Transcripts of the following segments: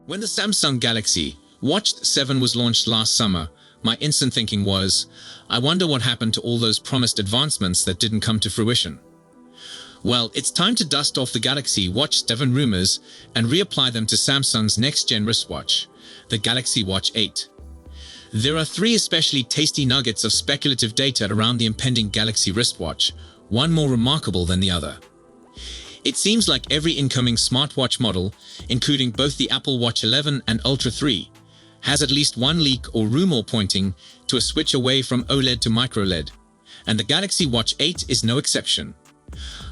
When the Samsung Galaxy Watch 7 was launched last summer, my instant thinking was, I wonder what happened to all those promised advancements that didn't come to fruition. Well, it's time to dust off the Galaxy Watch 7 rumors and reapply them to Samsung's next-gen wristwatch, the Galaxy Watch 8. There are three especially tasty nuggets of speculative data around the impending Galaxy wristwatch, one more remarkable than the other. It seems like every incoming smartwatch model, including both the Apple Watch 11 and Ultra 3, has at least one leak or rumor pointing to a switch away from OLED to MicroLED, and the Galaxy Watch 8 is no exception.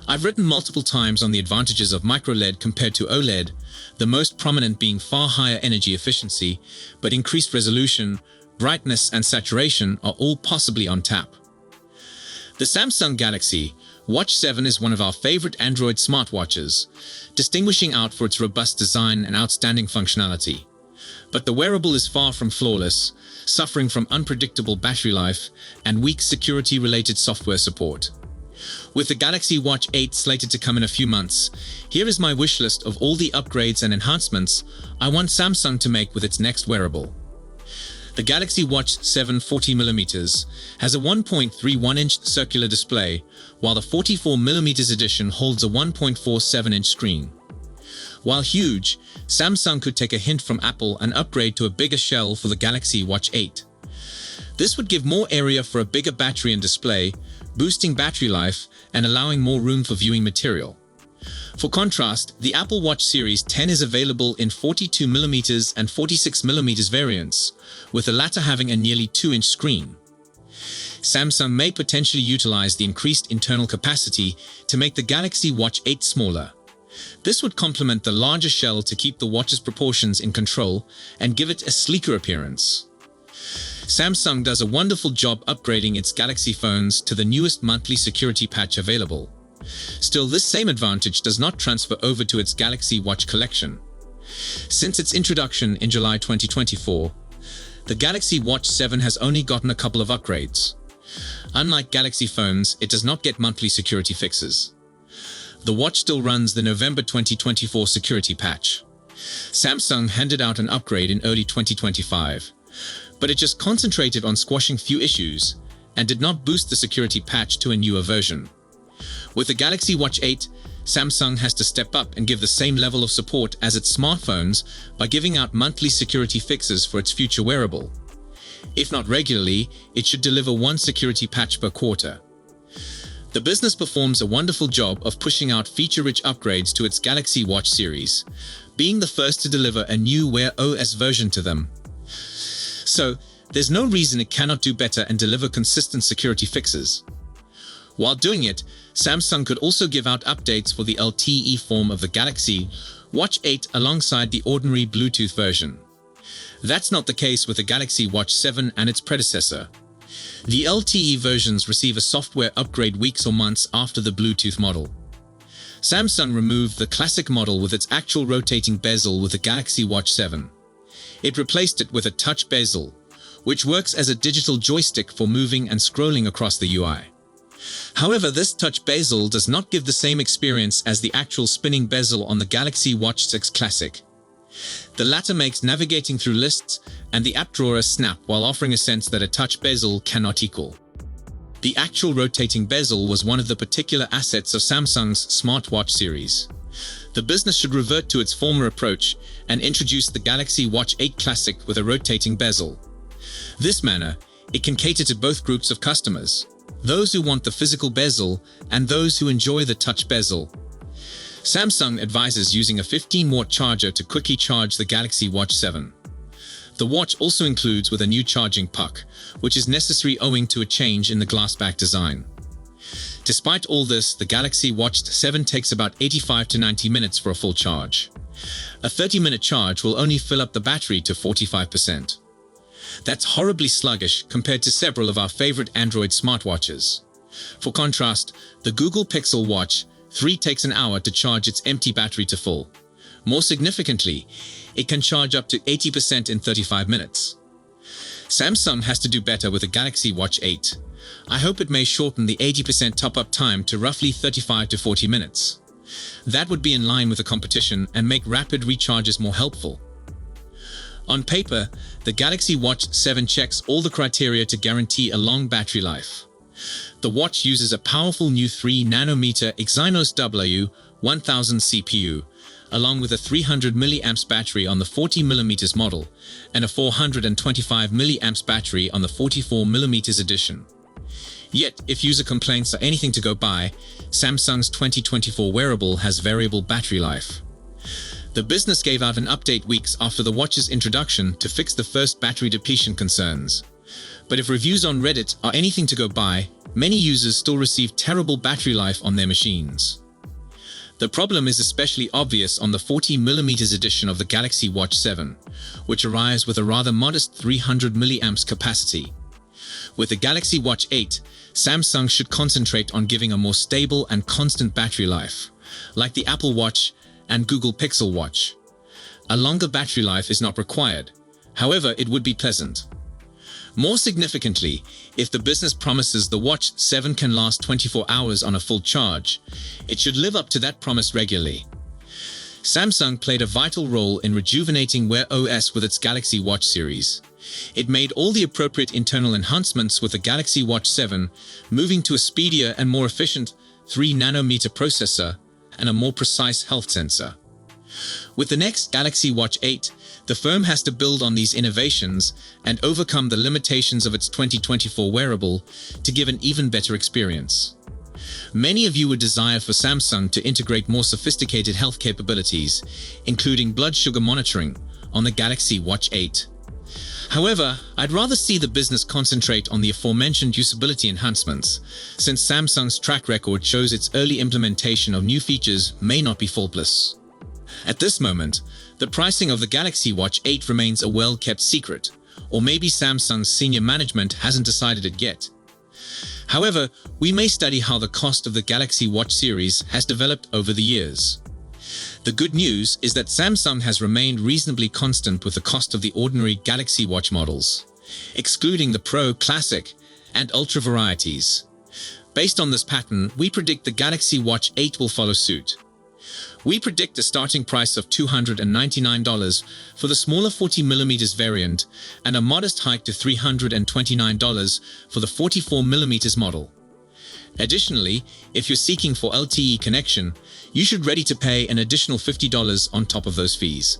I've written multiple times on the advantages of MicroLED compared to OLED, the most prominent being far higher energy efficiency, but increased resolution, brightness and saturation are all possibly on tap. The Samsung Galaxy Watch 7 is one of our favorite Android smartwatches, distinguishing out for its robust design and outstanding functionality. But the wearable is far from flawless, suffering from unpredictable battery life and weak security-related software support. With the Galaxy Watch 8 slated to come in a few months, here is my wish list of all the upgrades and enhancements I want Samsung to make with its next wearable. The Galaxy Watch 7 40mm has a 1.31-inch circular display, while the 44mm edition holds a 1.47-inch screen. While huge, Samsung could take a hint from Apple and upgrade to a bigger shell for the Galaxy Watch 8. This would give more area for a bigger battery and display, boosting battery life and allowing more room for viewing material. For contrast, the Apple Watch Series 10 is available in 42mm and 46mm variants, with the latter having a nearly 2-inch screen. Samsung may potentially utilize the increased internal capacity to make the Galaxy Watch 8 smaller. This would complement the larger shell to keep the watch's proportions in control and give it a sleeker appearance. Samsung does a wonderful job upgrading its Galaxy phones to the newest monthly security patch available. Still, this same advantage does not transfer over to its Galaxy Watch collection. Since its introduction in July 2024, the Galaxy Watch 7 has only gotten a couple of upgrades. Unlike Galaxy phones, it does not get monthly security fixes. The watch still runs the November 2024 security patch. Samsung handed out an upgrade in early 2025, but it just concentrated on squashing few issues and did not boost the security patch to a newer version. With the Galaxy Watch 8, Samsung has to step up and give the same level of support as its smartphones by giving out monthly security fixes for its future wearable. If not regularly, it should deliver one security patch per quarter. The business performs a wonderful job of pushing out feature-rich upgrades to its Galaxy Watch series, being the first to deliver a new Wear OS version to them. So, there's no reason it cannot do better and deliver consistent security fixes. While doing it, Samsung could also give out updates for the LTE form of the Galaxy Watch 8 alongside the ordinary Bluetooth version. That's not the case with the Galaxy Watch 7 and its predecessor. The LTE versions receive a software upgrade weeks or months after the Bluetooth model. Samsung removed the classic model with its actual rotating bezel with the Galaxy Watch 7. It replaced it with a touch bezel, which works as a digital joystick for moving and scrolling across the UI. However, this touch bezel does not give the same experience as the actual spinning bezel on the Galaxy Watch 6 Classic. The latter makes navigating through lists and the app drawer a snap while offering a sense that a touch bezel cannot equal. The actual rotating bezel was one of the particular assets of Samsung's smartwatch series. The business should revert to its former approach and introduce the Galaxy Watch 8 Classic with a rotating bezel. This manner, it can cater to both groups of customers, those who want the physical bezel and those who enjoy the touch bezel. Samsung advises using a 15-watt charger to quickly charge the Galaxy Watch 7. The watch also includes with a new charging puck, which is necessary owing to a change in the glass-back design. Despite all this, the Galaxy Watch 7 takes about 85 to 90 minutes for a full charge. A 30-minute charge will only fill up the battery to 45%. That's horribly sluggish compared to several of our favorite Android smartwatches. For contrast, the Google Pixel Watch 3 takes an hour to charge its empty battery to full. More significantly, it can charge up to 80% in 35 minutes. Samsung has to do better with the Galaxy Watch 8. I hope it may shorten the 80% top-up time to roughly 35 to 40 minutes. That would be in line with the competition and make rapid recharges more helpful. On paper, the Galaxy Watch 7 checks all the criteria to guarantee a long battery life. The watch uses a powerful new 3nm Exynos W1000 CPU, along with a 300 mAh battery on the 40mm model and a 425 mAh battery on the 44mm edition. Yet, if user complaints are anything to go by, Samsung's 2024 wearable has variable battery life. The business gave out an update weeks after the watch's introduction to fix the first battery depletion concerns. But if reviews on Reddit are anything to go by, many users still receive terrible battery life on their machines. The problem is especially obvious on the 40mm edition of the Galaxy Watch 7, which arrives with a rather modest 300 mAh capacity. With the Galaxy Watch 8, Samsung should concentrate on giving a more stable and constant battery life, like the Apple Watch and Google Pixel Watch. A longer battery life is not required, however, it would be pleasant. More significantly, if the business promises the Watch 7 can last 24 hours on a full charge, it should live up to that promise regularly. Samsung played a vital role in rejuvenating Wear OS with its Galaxy Watch series. It made all the appropriate internal enhancements with the Galaxy Watch 7, moving to a speedier and more efficient 3nm processor and a more precise health sensor. With the next Galaxy Watch 8, the firm has to build on these innovations and overcome the limitations of its 2024 wearable to give an even better experience. Many of you would desire for Samsung to integrate more sophisticated health capabilities, including blood sugar monitoring, on the Galaxy Watch 8. However, I'd rather see the business concentrate on the aforementioned usability enhancements, since Samsung's track record shows its early implementation of new features may not be faultless. At this moment, the pricing of the Galaxy Watch 8 remains a well-kept secret, or maybe Samsung's senior management hasn't decided it yet. However, we may study how the cost of the Galaxy Watch series has developed over the years. The good news is that Samsung has remained reasonably constant with the cost of the ordinary Galaxy Watch models, excluding the Pro, Classic, and Ultra varieties. Based on this pattern, we predict the Galaxy Watch 8 will follow suit. We predict a starting price of $299 for the smaller 40mm variant and a modest hike to $329 for the 44mm model. Additionally, if you're seeking for LTE connection, you should ready to pay an additional $50 on top of those fees.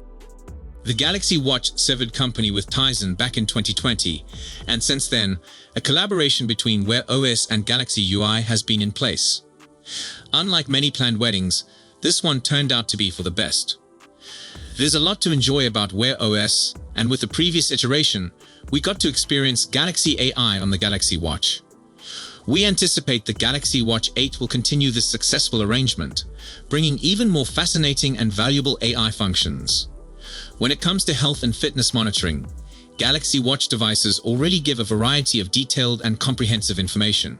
The Galaxy Watch severed company with Tizen back in 2020, and since then, a collaboration between Wear OS and Galaxy UI has been in place. Unlike many planned weddings, this one turned out to be for the best. There's a lot to enjoy about Wear OS, and with the previous iteration, we got to experience Galaxy AI on the Galaxy Watch. We anticipate the Galaxy Watch 8 will continue this successful arrangement, bringing even more fascinating and valuable AI functions. When it comes to health and fitness monitoring, Galaxy Watch devices already give a variety of detailed and comprehensive information.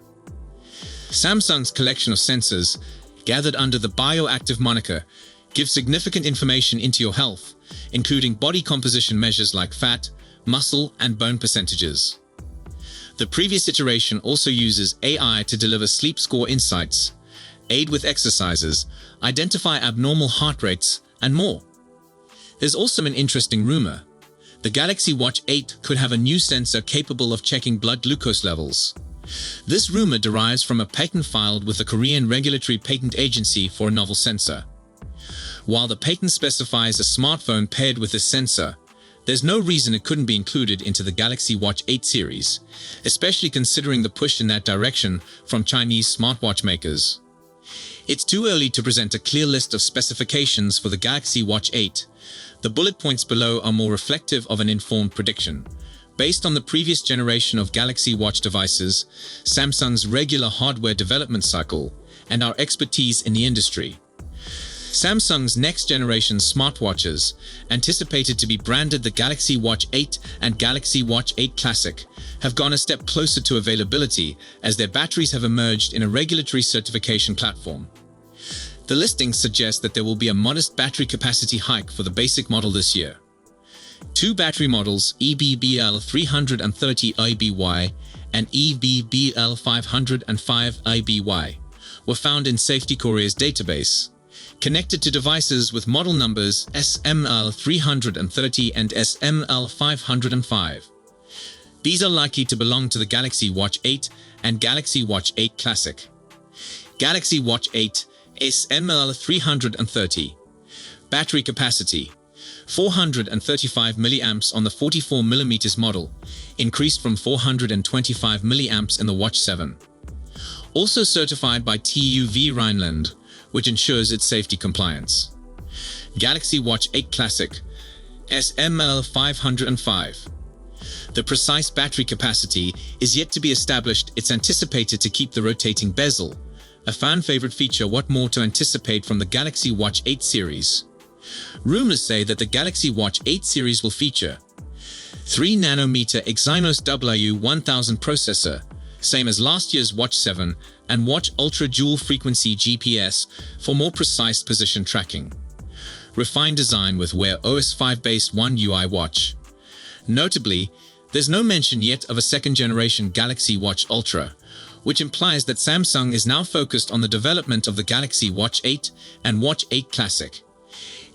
Samsung's collection of sensors, gathered under the Bioactive moniker, give significant information into your health, including body composition measures like fat, muscle, and bone percentages. The previous iteration also uses AI to deliver sleep score insights, aid with exercises, identify abnormal heart rates, and more. There's also an interesting rumor. The Galaxy Watch 8 could have a new sensor capable of checking blood glucose levels. This rumor derives from a patent filed with the Korean Regulatory Patent Agency for a novel sensor. While the patent specifies a smartphone paired with this sensor, there's no reason it couldn't be included into the Galaxy Watch 8 series, especially considering the push in that direction from Chinese smartwatch makers. It's too early to present a clear list of specifications for the Galaxy Watch 8. The bullet points below are more reflective of an informed prediction, based on the previous generation of Galaxy Watch devices, Samsung's regular hardware development cycle, and our expertise in the industry. Samsung's next-generation smartwatches, anticipated to be branded the Galaxy Watch 8 and Galaxy Watch 8 Classic, have gone a step closer to availability as their batteries have emerged in a regulatory certification platform. The listings suggest that there will be a modest battery capacity hike for the basic model this year. Two battery models, EBBL330IBY and EBBL505IBY, were found in Safety Korea's database, connected to devices with model numbers SML330 and SML505. These are likely to belong to the Galaxy Watch 8 and Galaxy Watch 8 Classic. Galaxy Watch 8 SML330. Battery capacity 435 mAh on the 44mm model, increased from 425 mAh in the Watch 7. Also certified by TÜV Rheinland, which ensures its safety compliance. Galaxy Watch 8 Classic SML505. The precise battery capacity is yet to be established. It's anticipated to keep the rotating bezel, a fan-favorite feature. What more to anticipate from the Galaxy Watch 8 series? Rumors say that the Galaxy Watch 8 series will feature 3nm Exynos W1000 processor, same as last year's Watch 7, and Watch Ultra dual-frequency GPS for more precise position tracking. Refined design with Wear OS 5-based One UI watch. Notably, there's no mention yet of a second-generation Galaxy Watch Ultra, which implies that Samsung is now focused on the development of the Galaxy Watch 8 and Watch 8 Classic.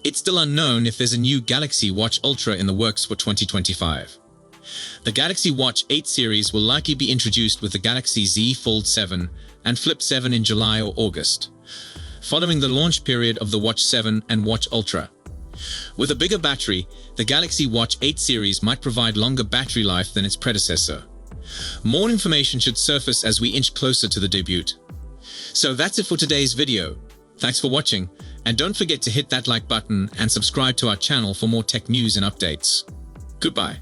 It's still unknown if there's a new Galaxy Watch Ultra in the works for 2025. The Galaxy Watch 8 series will likely be introduced with the Galaxy Z Fold 7 and Flip 7 in July or August, following the launch period of the Watch 7 and Watch Ultra. With a bigger battery, the Galaxy Watch 8 series might provide longer battery life than its predecessor. More information should surface as we inch closer to the debut. So that's it for today's video. Thanks for watching, and don't forget to hit that like button and subscribe to our channel for more tech news and updates. Goodbye.